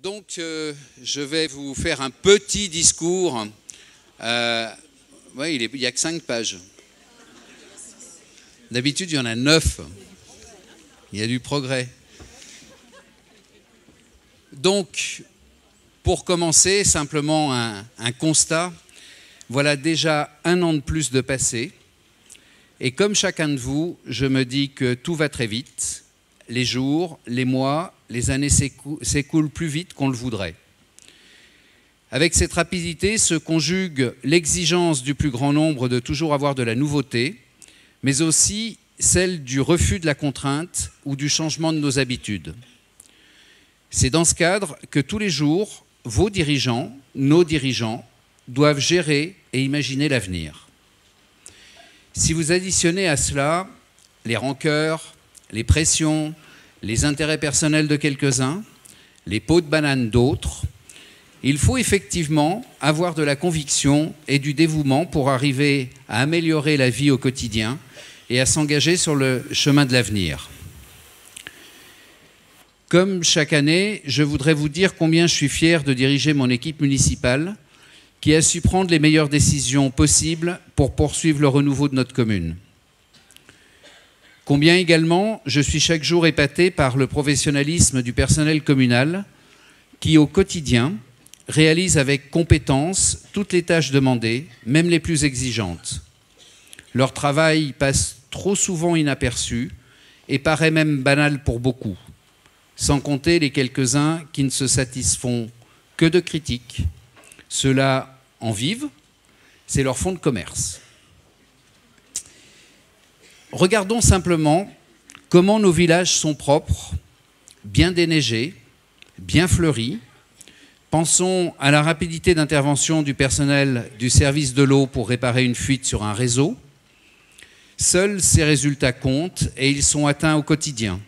Donc, je vais vous faire un petit discours. Ouais, il n'y a que 5 pages. D'habitude, il y en a 9. Il y a du progrès. Donc, pour commencer, simplement un constat. Voilà déjà 1 an de plus de passé. Et comme chacun de vous, je me dis que tout va très vite. Les jours, les mois, les années s'écoulent plus vite qu'on le voudrait. Avec cette rapidité se conjugue l'exigence du plus grand nombre de toujours avoir de la nouveauté, mais aussi celle du refus de la contrainte ou du changement de nos habitudes. C'est dans ce cadre que tous les jours, vos dirigeants, nos dirigeants, doivent gérer et imaginer l'avenir. Si vous additionnez à cela les rancœurs, les pressions, les intérêts personnels de quelques-uns, les pots de banane d'autres, il faut effectivement avoir de la conviction et du dévouement pour arriver à améliorer la vie au quotidien et à s'engager sur le chemin de l'avenir. Comme chaque année, je voudrais vous dire combien je suis fier de diriger mon équipe municipale qui a su prendre les meilleures décisions possibles pour poursuivre le renouveau de notre commune. Combien également je suis chaque jour épaté par le professionnalisme du personnel communal qui, au quotidien, réalise avec compétence toutes les tâches demandées, même les plus exigeantes. Leur travail passe trop souvent inaperçu et paraît même banal pour beaucoup, sans compter les quelques-uns qui ne se satisfont que de critiques. Ceux-là en vivent, c'est leur fonds de commerce. Regardons simplement comment nos villages sont propres, bien déneigés, bien fleuris. Pensons à la rapidité d'intervention du personnel du service de l'eau pour réparer une fuite sur un réseau. Seuls ces résultats comptent et ils sont atteints au quotidien.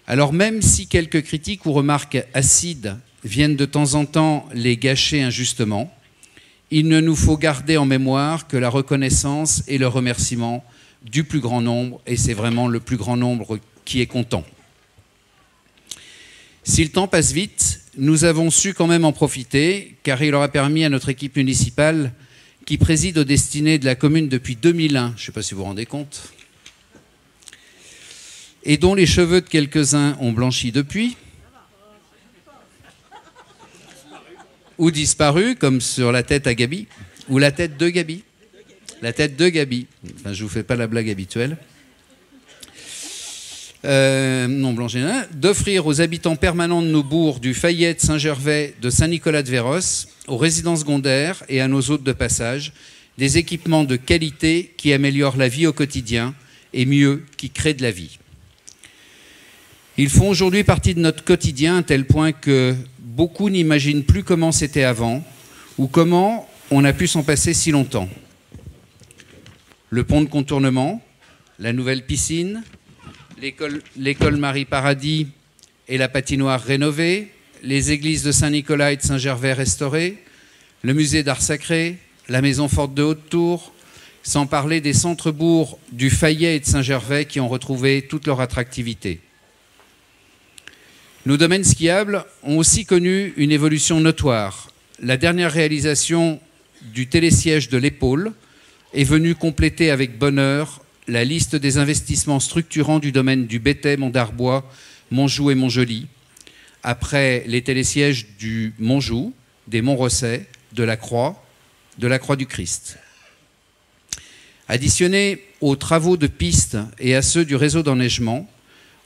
Alors même si quelques critiques ou remarques acides viennent de temps en temps les gâcher injustement, il ne nous faut garder en mémoire que la reconnaissance et le remerciement du plus grand nombre, et c'est vraiment le plus grand nombre qui est content. Si le temps passe vite, nous avons su quand même en profiter, car il aura permis à notre équipe municipale, qui préside aux destinées de la commune depuis 2001, je ne sais pas si vous vous rendez compte, et dont les cheveux de quelques-uns ont blanchi depuis, ou disparu, comme sur la tête à Gabi, ou la tête de Gabi. La tête de Gabi. Enfin, je ne vous fais pas la blague habituelle. Non, Blanchina. D'offrir aux habitants permanents de nos bourgs du Fayet, de Saint-Gervais, de Saint-Nicolas-de-Véros, aux résidents secondaires et à nos hôtes de passage, des équipements de qualité qui améliorent la vie au quotidien et mieux, qui créent de la vie. Ils font aujourd'hui partie de notre quotidien à tel point que beaucoup n'imaginent plus comment c'était avant ou comment on a pu s'en passer si longtemps. Le pont de contournement, la nouvelle piscine, l'école Marie-Paradis et la patinoire rénovée, les églises de Saint-Nicolas et de Saint-Gervais restaurées, le musée d'art sacré, la maison forte de Haute-Tour, sans parler des centres-bourgs du Fayet et de Saint-Gervais qui ont retrouvé toute leur attractivité. Nos domaines skiables ont aussi connu une évolution notoire. La dernière réalisation du télésiège de l'Épaule est venue compléter avec bonheur la liste des investissements structurants du domaine du Béthais, Mont-d'Arbois, Montjoux et Montjoly, après les télésièges du Montjoux, des Montrosset, de la Croix du Christ. Additionnés aux travaux de piste et à ceux du réseau d'enneigement,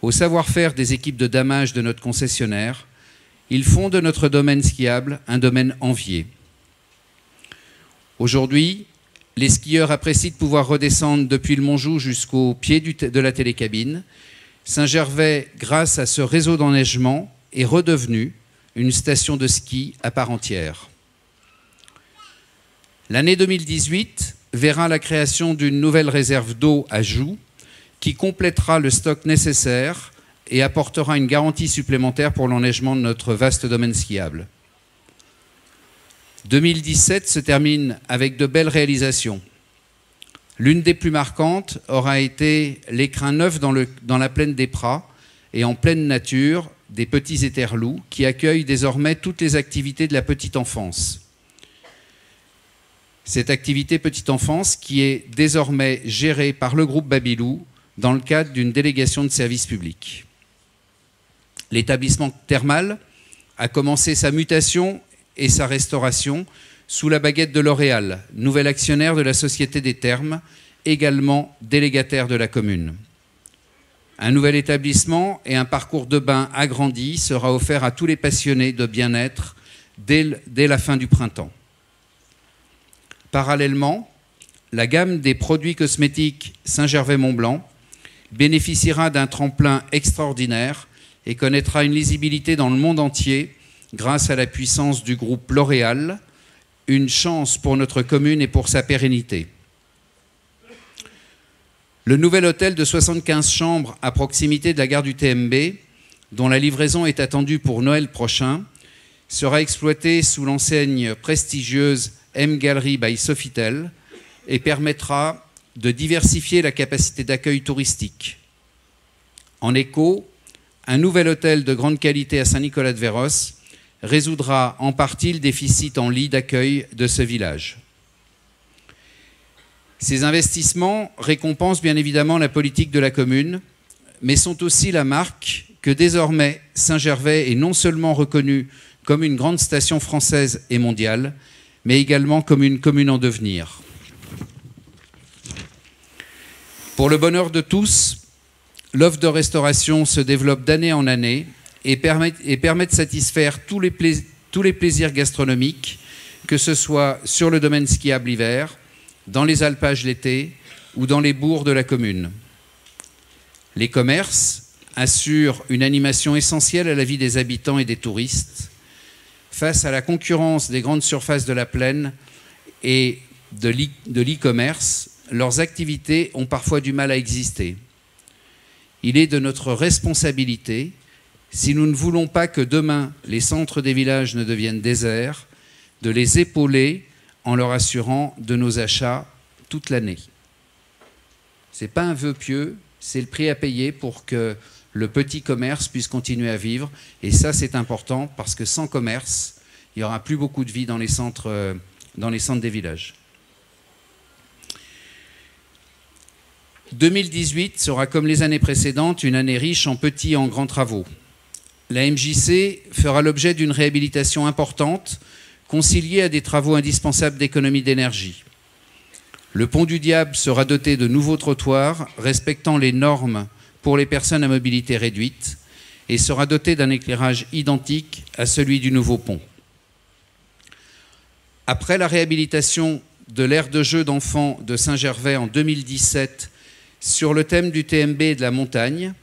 au savoir-faire des équipes de damage de notre concessionnaire, ils font de notre domaine skiable un domaine envié. Aujourd'hui, les skieurs apprécient de pouvoir redescendre depuis le Montjoux jusqu'au pied de la télécabine. Saint-Gervais, grâce à ce réseau d'enneigement, est redevenu une station de ski à part entière. L'année 2018 verra la création d'une nouvelle réserve d'eau à Joux qui complétera le stock nécessaire et apportera une garantie supplémentaire pour l'enneigement de notre vaste domaine skiable. 2017 se termine avec de belles réalisations. L'une des plus marquantes aura été l'écrin neuf dans la plaine des Prats et en pleine nature des Petits Éterlous, qui accueille désormais toutes les activités de la petite enfance. Cette activité petite enfance qui est désormais gérée par le groupe Babylou dans le cadre d'une délégation de service public. L'établissement thermal a commencé sa mutation et sa restauration sous la baguette de L'Oréal, nouvel actionnaire de la Société des Thermes, également délégataire de la commune. Un nouvel établissement et un parcours de bain agrandi sera offert à tous les passionnés de bien-être dès la fin du printemps. Parallèlement, la gamme des produits cosmétiques Saint-Gervais-Mont-Blanc bénéficiera d'un tremplin extraordinaire et connaîtra une lisibilité dans le monde entier grâce à la puissance du groupe L'Oréal, une chance pour notre commune et pour sa pérennité. Le nouvel hôtel de 75 chambres à proximité de la gare du TMB, dont la livraison est attendue pour Noël prochain, sera exploité sous l'enseigne prestigieuse M Gallery by Sofitel et permettra de diversifier la capacité d'accueil touristique. En écho, un nouvel hôtel de grande qualité à Saint-Nicolas-de-Véros résoudra en partie le déficit en lits d'accueil de ce village. Ces investissements récompensent bien évidemment la politique de la commune, mais sont aussi la marque que désormais Saint-Gervais est non seulement reconnu comme une grande station française et mondiale, mais également comme une commune en devenir. Pour le bonheur de tous, l'offre de restauration se développe d'année en année et permet de satisfaire tous les plaisirs gastronomiques, que ce soit sur le domaine skiable l'hiver, dans les alpages l'été ou dans les bourgs de la commune. Les commerces assurent une animation essentielle à la vie des habitants et des touristes. Face à la concurrence des grandes surfaces de la plaine et de l'e-commerce, leurs activités ont parfois du mal à exister. Il est de notre responsabilité, si nous ne voulons pas que demain les centres des villages ne deviennent déserts, de les épauler en leur assurant de nos achats toute l'année. Ce n'est pas un vœu pieux, c'est le prix à payer pour que le petit commerce puisse continuer à vivre. Et ça, c'est important parce que sans commerce, il n'y aura plus beaucoup de vie dans les centres des villages. 2018 sera, comme les années précédentes, une année riche en petits et en grands travaux. La MJC fera l'objet d'une réhabilitation importante, conciliée à des travaux indispensables d'économie d'énergie. Le pont du Diable sera doté de nouveaux trottoirs respectant les normes pour les personnes à mobilité réduite et sera doté d'un éclairage identique à celui du nouveau pont. Après la réhabilitation de l'aire de jeu d'enfants de Saint-Gervais en 2017 sur le thème du TMB et de la montagne,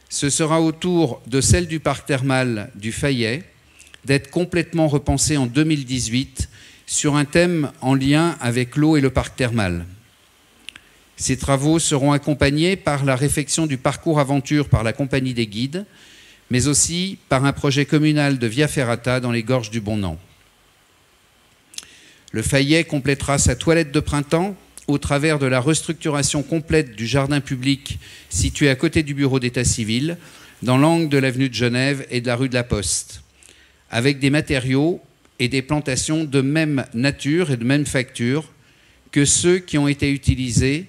ce sera au tour de celle du parc thermal du Fayet d'être complètement repensée en 2018 sur un thème en lien avec l'eau et le parc thermal. Ces travaux seront accompagnés par la réfection du parcours aventure par la compagnie des guides, mais aussi par un projet communal de Via Ferrata dans les gorges du Bonnan. Le Fayet complétera sa toilette de printemps au travers de la restructuration complète du jardin public situé à côté du bureau d'état civil, dans l'angle de l'avenue de Genève et de la rue de la Poste, avec des matériaux et des plantations de même nature et de même facture que ceux qui ont été utilisés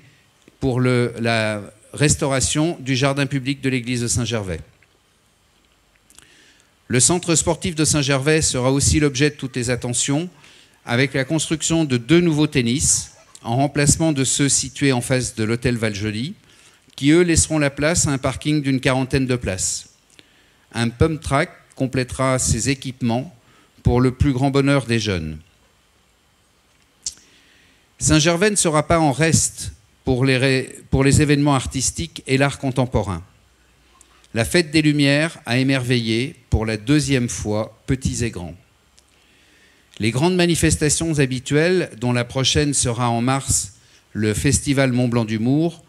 pour la restauration du jardin public de l'église de Saint-Gervais. Le centre sportif de Saint-Gervais sera aussi l'objet de toutes les attentions, avec la construction de 2 nouveaux tennis, en remplacement de ceux situés en face de l'hôtel Valjoli, qui eux laisseront la place à un parking d'une 40aine de places. Un pump track complétera ces équipements pour le plus grand bonheur des jeunes. Saint-Gervais ne sera pas en reste pour les événements artistiques et l'art contemporain. La Fête des Lumières a émerveillé pour la 2e fois petits et grands. Les grandes manifestations habituelles, dont la prochaine sera en mars, le Festival Mont-Blanc d'humour,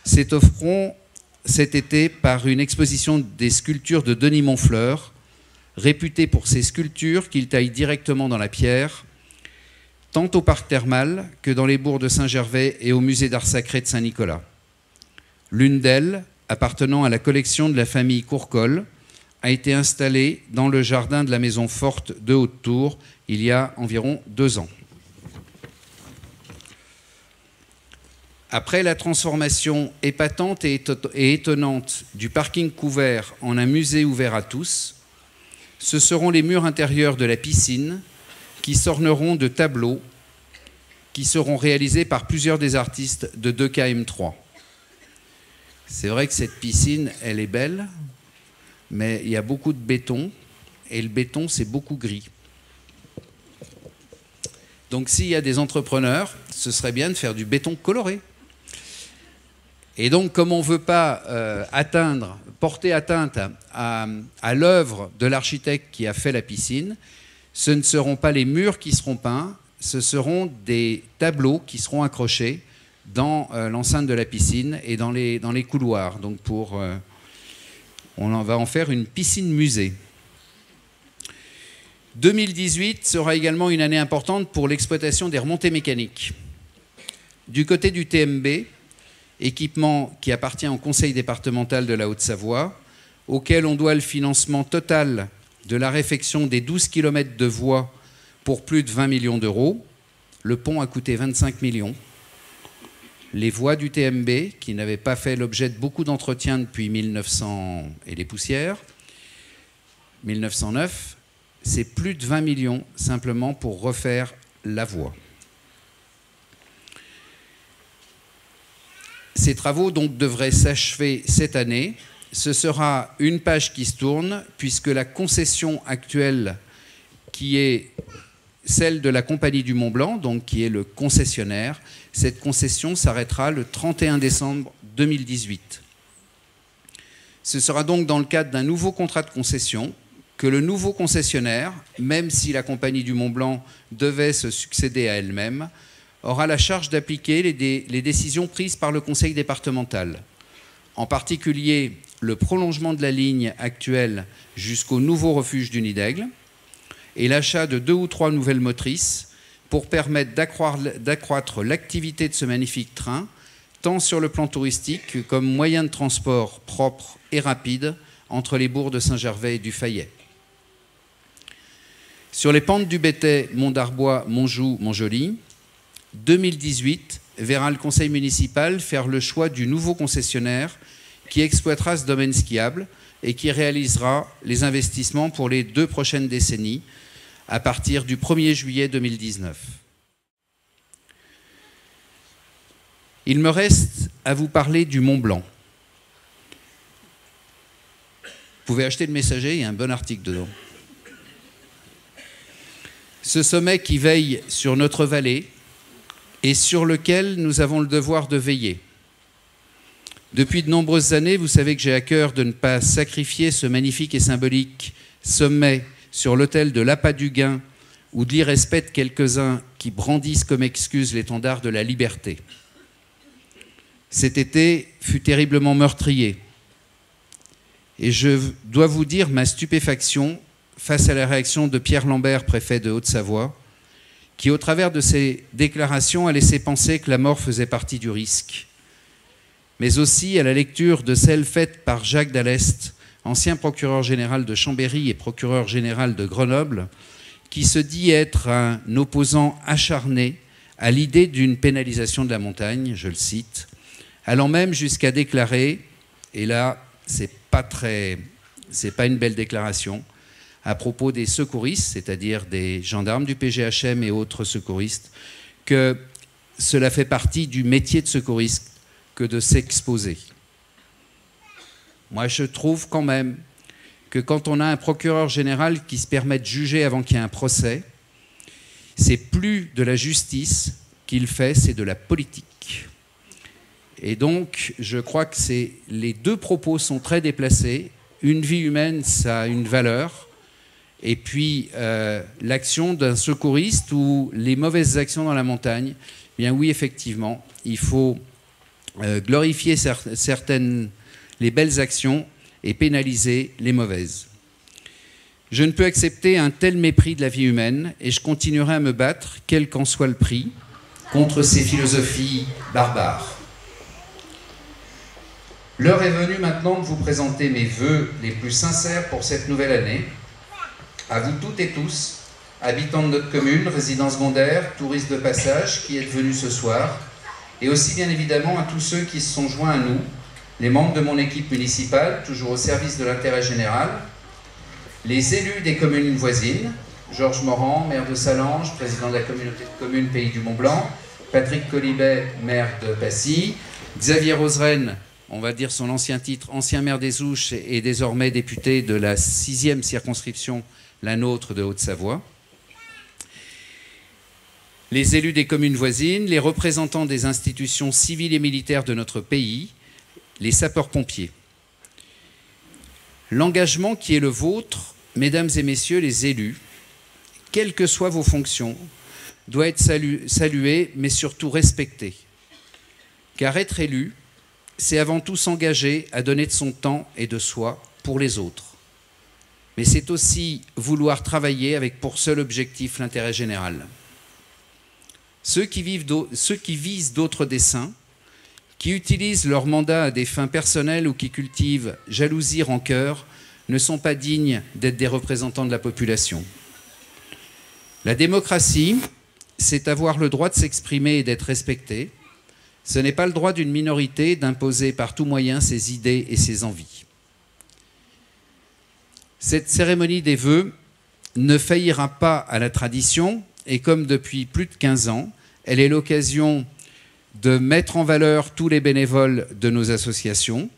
s'étofferont cet été par une exposition des sculptures de Denis Montfleur, réputé pour ses sculptures qu'il taille directement dans la pierre, tant au parc thermal que dans les bourgs de Saint-Gervais et au musée d'art sacré de Saint-Nicolas. L'une d'elles, appartenant à la collection de la famille Courcol, a été installé dans le jardin de la maison forte de Haute-Tour il y a environ 2 ans. Après la transformation épatante et étonnante du parking couvert en un musée ouvert à tous, ce seront les murs intérieurs de la piscine qui s'orneront de tableaux qui seront réalisés par plusieurs des artistes de 2KM3. C'est vrai que cette piscine, elle est belle, mais il y a beaucoup de béton, et le béton, c'est beaucoup gris. Donc s'il y a des entrepreneurs, ce serait bien de faire du béton coloré. Et donc, comme on ne veut pas porter atteinte à l'œuvre de l'architecte qui a fait la piscine, ce ne seront pas les murs qui seront peints, ce seront des tableaux qui seront accrochés dans l'enceinte de la piscine et dans les couloirs. Donc on va en faire une piscine musée. 2018 sera également une année importante pour l'exploitation des remontées mécaniques. Du côté du TMB, équipement qui appartient au conseil départemental de la Haute-Savoie, auquel on doit le financement total de la réfection des 12 km de voies pour plus de 20 millions d'euros. Le pont a coûté 25 millions. Les voies du TMB, qui n'avaient pas fait l'objet de beaucoup d'entretien depuis 1900 et les poussières, 1909, c'est plus de 20 millions simplement pour refaire la voie. Ces travaux donc devraient s'achever cette année. Ce sera une page qui se tourne, puisque la concession actuelle, qui est celle de la Compagnie du Mont-Blanc, donc qui est le concessionnaire, cette concession s'arrêtera le 31 décembre 2018. Ce sera donc dans le cadre d'un nouveau contrat de concession que le nouveau concessionnaire, même si la Compagnie du Mont-Blanc devait se succéder à elle-même, aura la charge d'appliquer les décisions prises par le conseil départemental. En particulier, le prolongement de la ligne actuelle jusqu'au nouveau refuge du Nid-d'Aigle et l'achat de 2 ou 3 nouvelles motrices pour permettre d'accroître l'activité de ce magnifique train, tant sur le plan touristique que comme moyen de transport propre et rapide entre les bourgs de Saint-Gervais et du Fayet. Sur les pentes du Bétet, Mont-d'Arbois, Montjoux, Montjoly, 2018 verra le conseil municipal faire le choix du nouveau concessionnaire qui exploitera ce domaine skiable et qui réalisera les investissements pour les 2 prochaines décennies à partir du 1er juillet 2019. Il me reste à vous parler du Mont Blanc. Vous pouvez acheter le Messager, il y a un bon article dedans. Ce sommet qui veille sur notre vallée et sur lequel nous avons le devoir de veiller. Depuis de nombreuses années, vous savez que j'ai à cœur de ne pas sacrifier ce magnifique et symbolique sommet sur l'autel de l'appât du gain ou de l'irrespect de quelques-uns qui brandissent comme excuse l'étendard de la liberté. Cet été fut terriblement meurtrier. Et je dois vous dire ma stupéfaction face à la réaction de Pierre Lambert, préfet de Haute-Savoie, qui, au travers de ses déclarations, a laissé penser que la mort faisait partie du risque. Mais aussi à la lecture de celle faite par Jacques Dallest, ancien procureur général de Chambéry et procureur général de Grenoble, qui se dit être un opposant acharné à l'idée d'une pénalisation de la montagne, je le cite, allant même jusqu'à déclarer, et là, c'est pas une belle déclaration, à propos des secouristes, c'est-à-dire des gendarmes du PGHM et autres secouristes, que cela fait partie du métier de secouriste que de s'exposer. Moi, je trouve quand même que quand on a un procureur général qui se permet de juger avant qu'il y ait un procès, c'est plus de la justice qu'il fait, c'est de la politique. Et donc, je crois que les 2 propos sont très déplacés. Une vie humaine, ça a une valeur. Et puis, l'action d'un secouriste ou les mauvaises actions dans la montagne, eh bien oui, effectivement, il faut glorifier les belles actions et pénaliser les mauvaises. Je ne peux accepter un tel mépris de la vie humaine et je continuerai à me battre, quel qu'en soit le prix, contre ces philosophies barbares. L'heure est venue maintenant de vous présenter mes vœux les plus sincères pour cette nouvelle année. À vous toutes et tous, habitants de notre commune, résidents secondaires, touristes de passage qui êtes venus ce soir, et aussi bien évidemment à tous ceux qui se sont joints à nous, les membres de mon équipe municipale, toujours au service de l'intérêt général, les élus des communes voisines, Georges Morand, maire de Salange, président de la communauté de communes Pays du Mont-Blanc, Patrick Colibet, maire de Passy, Xavier Roseraine, on va dire son ancien titre, ancien maire des Ouches et désormais député de la 6e circonscription, la nôtre de Haute-Savoie, les élus des communes voisines, les représentants des institutions civiles et militaires de notre pays, les sapeurs-pompiers. L'engagement qui est le vôtre, mesdames et messieurs les élus, quelles que soient vos fonctions, doit être salué, mais surtout respecté. Car être élu, c'est avant tout s'engager à donner de son temps et de soi pour les autres. Mais c'est aussi vouloir travailler avec pour seul objectif l'intérêt général. Ceux qui visent d'autres desseins, qui utilisent leur mandat à des fins personnelles ou qui cultivent jalousie, rancœur, ne sont pas dignes d'être des représentants de la population. La démocratie, c'est avoir le droit de s'exprimer et d'être respecté. Ce n'est pas le droit d'une minorité d'imposer par tout moyen ses idées et ses envies. Cette cérémonie des vœux ne faillira pas à la tradition et comme depuis plus de 15 ans, elle est l'occasion de mettre en valeur tous les bénévoles de nos associations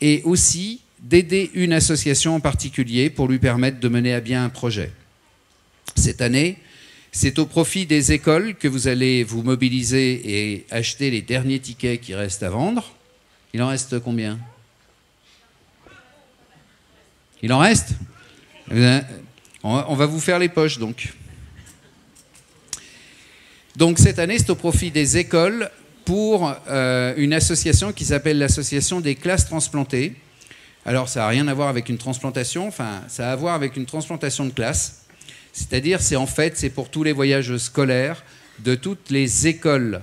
et aussi d'aider une association en particulier pour lui permettre de mener à bien un projet. Cette année, c'est au profit des écoles que vous allez vous mobiliser et acheter les derniers tickets qui restent à vendre. Il en reste combien? Il en reste? On va vous faire les poches donc. Donc cette année, c'est au profit des écoles pour une association qui s'appelle l'association des classes transplantées. Alors ça n'a rien à voir avec une transplantation, enfin ça a à voir avec une transplantation de classe. C'est-à-dire, c'est pour tous les voyages scolaires de toutes les écoles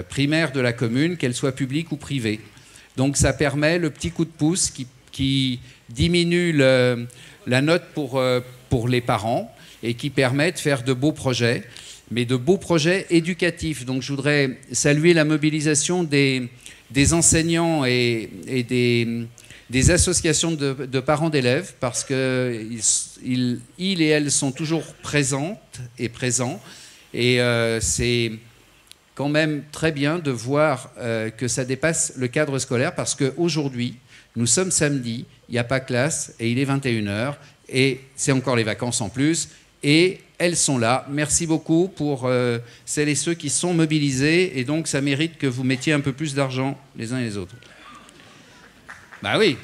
primaires de la commune, qu'elles soient publiques ou privées. Donc ça permet le petit coup de pouce qui diminue la note pour les parents et qui permet de faire de beaux projets, mais de beaux projets éducatifs. Donc je voudrais saluer la mobilisation des enseignants et des associations de parents d'élèves parce qu'ils et elles sont toujours présentes et présents. Et c'est quand même très bien de voir que ça dépasse le cadre scolaire parce qu'aujourd'hui, nous sommes samedi, il n'y a pas classe et il est 21h et c'est encore les vacances en plus. Et elles sont là. Merci beaucoup pour celles et ceux qui sont mobilisés et donc ça mérite que vous mettiez un peu plus d'argent les uns et les autres. Bah oui.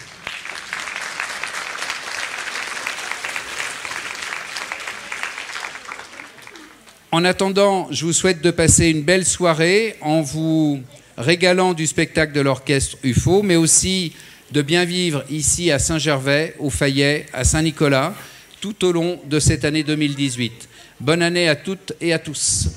En attendant, je vous souhaite de passer une belle soirée en vous régalant du spectacle de l'orchestre UFO, mais aussi de bien vivre ici à Saint-Gervais, au Fayet, à Saint-Nicolas, tout au long de cette année 2018. Bonne année à toutes et à tous.